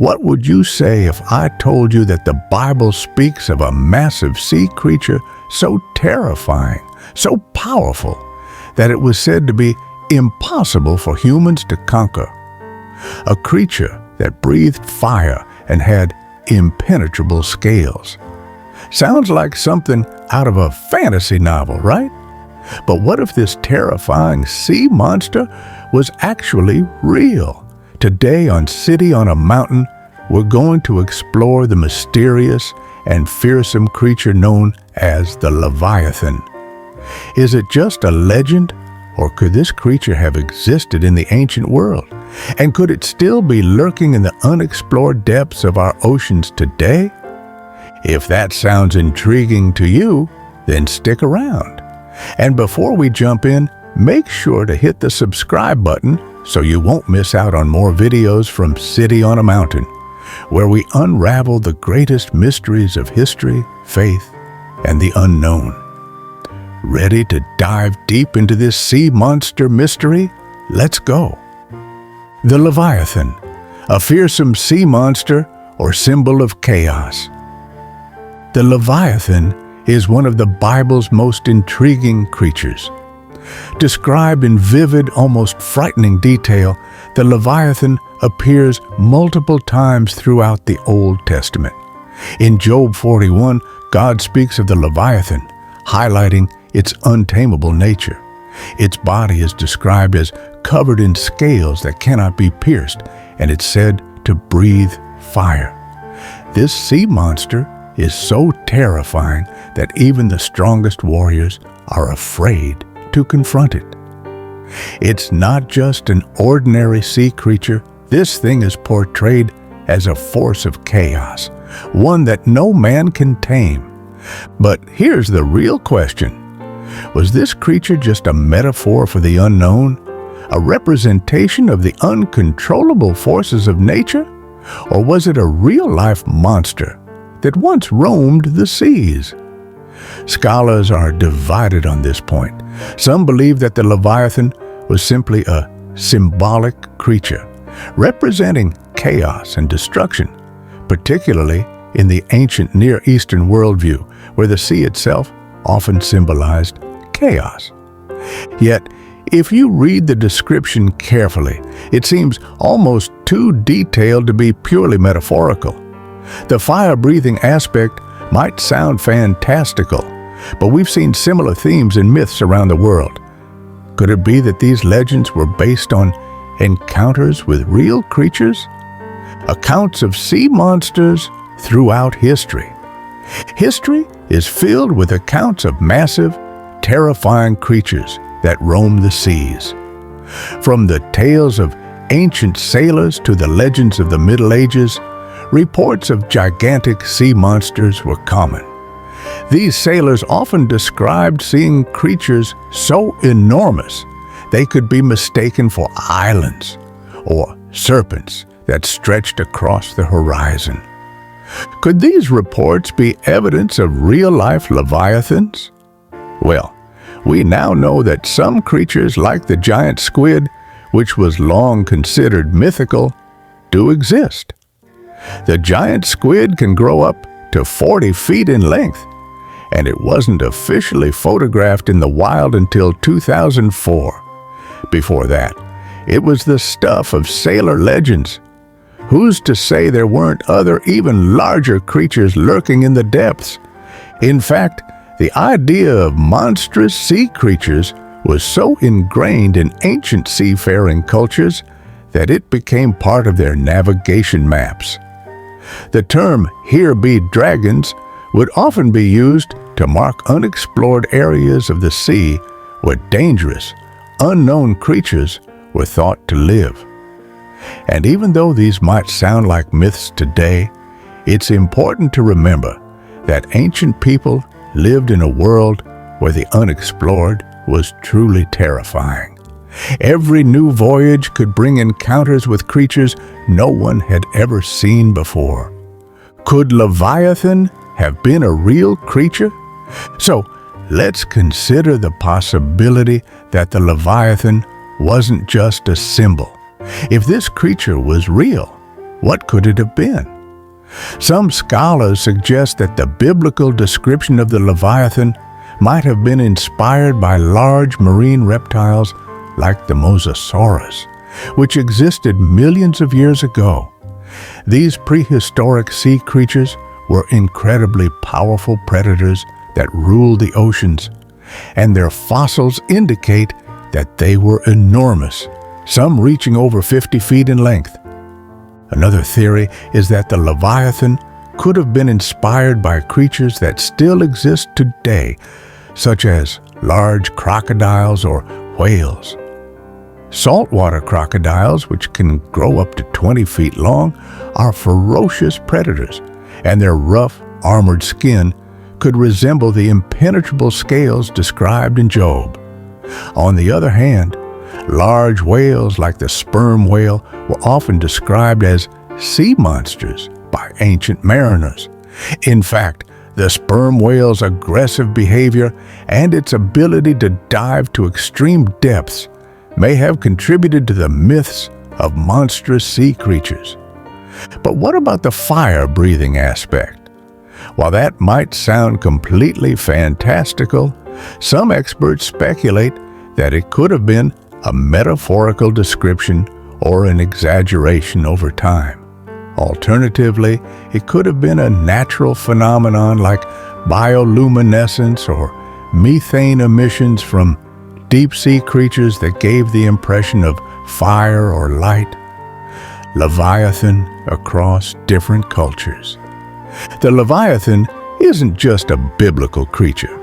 What would you say if I told you that the Bible speaks of a massive sea creature so terrifying, so powerful, that it was said to be impossible for humans to conquer? A creature that breathed fire and had impenetrable scales. Sounds like something out of a fantasy novel, right? But what if this terrifying sea monster was actually real? Today on City on a Mountain, we're going to explore the mysterious and fearsome creature known as the Leviathan. Is it just a legend, or could this creature have existed in the ancient world? And could it still be lurking in the unexplored depths of our oceans today? If that sounds intriguing to you, then stick around. And before we jump in, make sure to hit the subscribe button so you won't miss out on more videos from City on a Mountain, where we unravel the greatest mysteries of history, faith, and the unknown. Ready to dive deep into this sea monster mystery? Let's go. The Leviathan, a fearsome sea monster or symbol of chaos. The Leviathan is one of the Bible's most intriguing creatures. Described in vivid, almost frightening detail, the Leviathan appears multiple times throughout the Old Testament. In Job 41, God speaks of the Leviathan, highlighting its untamable nature. Its body is described as covered in scales that cannot be pierced, and it's said to breathe fire. This sea monster is so terrifying that even the strongest warriors are afraid to confront it. It's not just an ordinary sea creature. This thing is portrayed as a force of chaos, one that no man can tame. But here's the real question. Was this creature just a metaphor for the unknown? A representation of the uncontrollable forces of nature? Or was it a real-life monster that once roamed the seas? Scholars are divided on this point. Some believe that the Leviathan was simply a symbolic creature, representing chaos and destruction, particularly in the ancient Near Eastern worldview, where the sea itself often symbolized chaos. Yet, if you read the description carefully, it seems almost too detailed to be purely metaphorical. The fire-breathing aspect might sound fantastical, but we've seen similar themes in myths around the world. Could it be that these legends were based on encounters with real creatures? Accounts of sea monsters throughout history. History is filled with accounts of massive, terrifying creatures that roam the seas. From the tales of ancient sailors to the legends of the Middle Ages, reports of gigantic sea monsters were common. These sailors often described seeing creatures so enormous they could be mistaken for islands or serpents that stretched across the horizon. Could these reports be evidence of real-life leviathans? Well, we now know that some creatures like the giant squid, which was long considered mythical, do exist. The giant squid can grow up to 40 feet in length, and it wasn't officially photographed in the wild until 2004. Before that, it was the stuff of sailor legends. Who's to say there weren't other, even larger creatures lurking in the depths? In fact, the idea of monstrous sea creatures was so ingrained in ancient seafaring cultures that it became part of their navigation maps. The term "here be dragons" would often be used to mark unexplored areas of the sea where dangerous, unknown creatures were thought to live. And even though these might sound like myths today, it's important to remember that ancient people lived in a world where the unexplored was truly terrifying. Every new voyage could bring encounters with creatures no one had ever seen before. Could Leviathan have been a real creature? So, let's consider the possibility that the Leviathan wasn't just a symbol. If this creature was real, What could it have been? Some scholars suggest that the biblical description of the Leviathan might have been inspired by large marine reptiles like the Mosasaurus, which existed millions of years ago. These prehistoric sea creatures were incredibly powerful predators that ruled the oceans, and their fossils indicate that they were enormous, some reaching over 50 feet in length. Another theory is that the Leviathan could have been inspired by creatures that still exist today, such as large crocodiles or whales. Saltwater crocodiles, which can grow up to 20 feet long, are ferocious predators, and their rough, armored skin could resemble the impenetrable scales described in Job. On the other hand, large whales like the sperm whale were often described as sea monsters by ancient mariners. In fact, the sperm whale's aggressive behavior and its ability to dive to extreme depths may have contributed to the myths of monstrous sea creatures. But what about the fire-breathing aspect? While that might sound completely fantastical, some experts speculate that it could have been a metaphorical description or an exaggeration over time. Alternatively, it could have been a natural phenomenon like bioluminescence or methane emissions from deep-sea creatures that gave the impression of fire or light. Leviathan across different cultures. The Leviathan isn't just a biblical creature.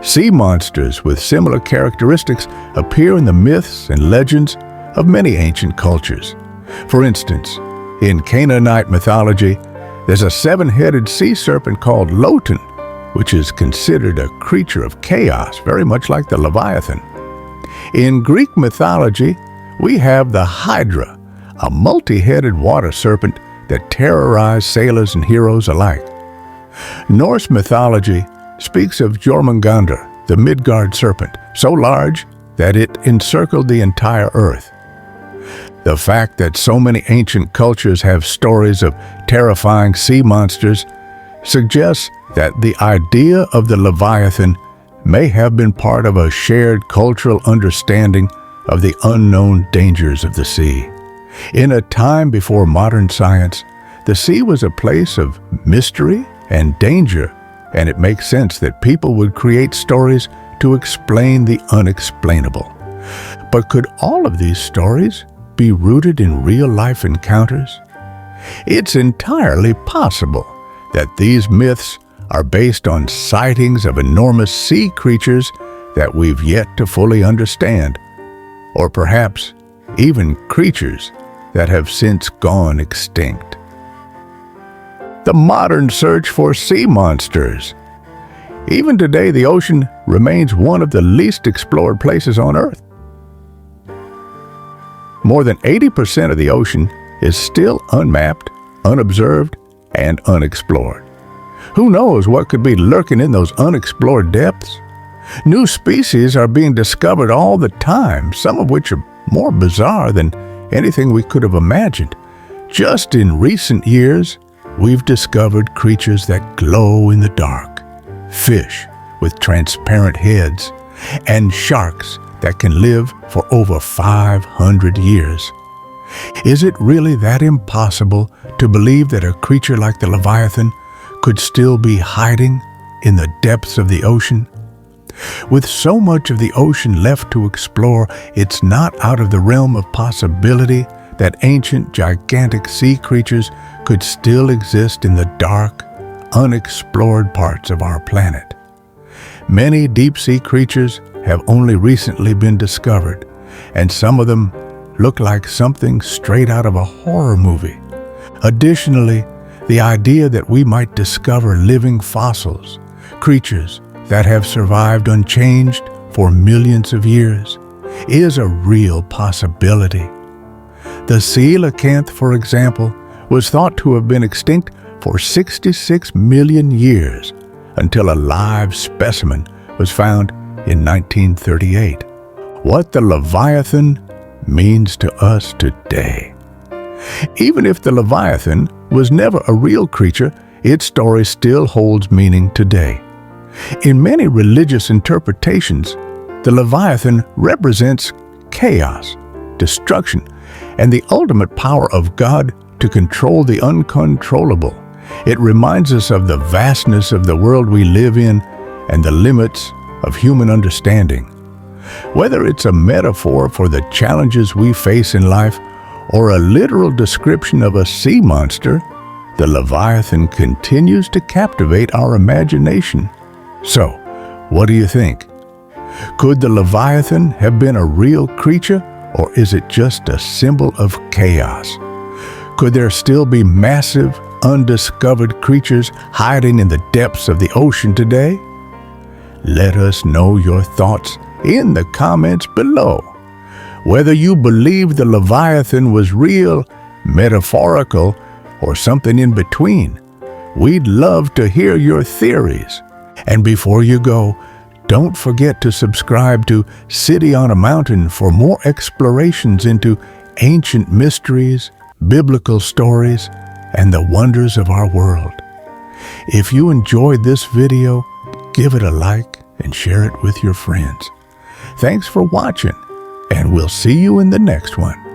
Sea monsters with similar characteristics appear in the myths and legends of many ancient cultures. For instance, in Canaanite mythology, there's a seven-headed sea serpent called Lotan, which is considered a creature of chaos, very much like the Leviathan. In Greek mythology, we have the Hydra, a multi-headed water serpent that terrorized sailors and heroes alike. Norse mythology speaks of Jormungandr, the Midgard serpent, so large that it encircled the entire earth. The fact that so many ancient cultures have stories of terrifying sea monsters suggests that the idea of the Leviathan may have been part of a shared cultural understanding of the unknown dangers of the sea. In a time before modern science, the sea was a place of mystery and danger, and it makes sense that people would create stories to explain the unexplainable. But could all of these stories be rooted in real-life encounters? It's entirely possible that these myths are based on sightings of enormous sea creatures that we've yet to fully understand, or perhaps even creatures that have since gone extinct. The modern search for sea monsters. Even today, the ocean remains one of the least explored places on Earth. More than 80% of the ocean is still unmapped, unobserved, and unexplored. Who knows what could be lurking in those unexplored depths? New species are being discovered all the time, some of which are more bizarre than anything we could have imagined. Just in recent years, we've discovered creatures that glow in the dark, fish with transparent heads, and sharks that can live for over 500 years. Is it really that impossible to believe that a creature like the Leviathan could still be hiding in the depths of the ocean? With so much of the ocean left to explore, it's not out of the realm of possibility that ancient, gigantic sea creatures could still exist in the dark, unexplored parts of our planet. Many deep-sea creatures have only recently been discovered, and some of them look like something straight out of a horror movie. Additionally, the idea that we might discover living fossils, creatures that have survived unchanged for millions of years, is a real possibility. The coelacanth, for example, was thought to have been extinct for 66 million years until a live specimen was found in 1938. What the Leviathan means to us today. Even if the Leviathan was never a real creature, its story still holds meaning today. In many religious interpretations, the Leviathan represents chaos, destruction, and the ultimate power of God to control the uncontrollable. It reminds us of the vastness of the world we live in and the limits of human understanding. Whether it's a metaphor for the challenges we face in life or a literal description of a sea monster, the Leviathan continues to captivate our imagination. So, what do you think? Could the Leviathan have been a real creature, or is it just a symbol of chaos? Could there still be massive, undiscovered creatures hiding in the depths of the ocean today? Let us know your thoughts in the comments below. Whether you believe the Leviathan was real, metaphorical, or something in between, we'd love to hear your theories. And before you go, don't forget to subscribe to City on a Mountain for more explorations into ancient mysteries, biblical stories, and the wonders of our world. If you enjoyed this video, give it a like and share it with your friends. Thanks for watching, and we'll see you in the next one.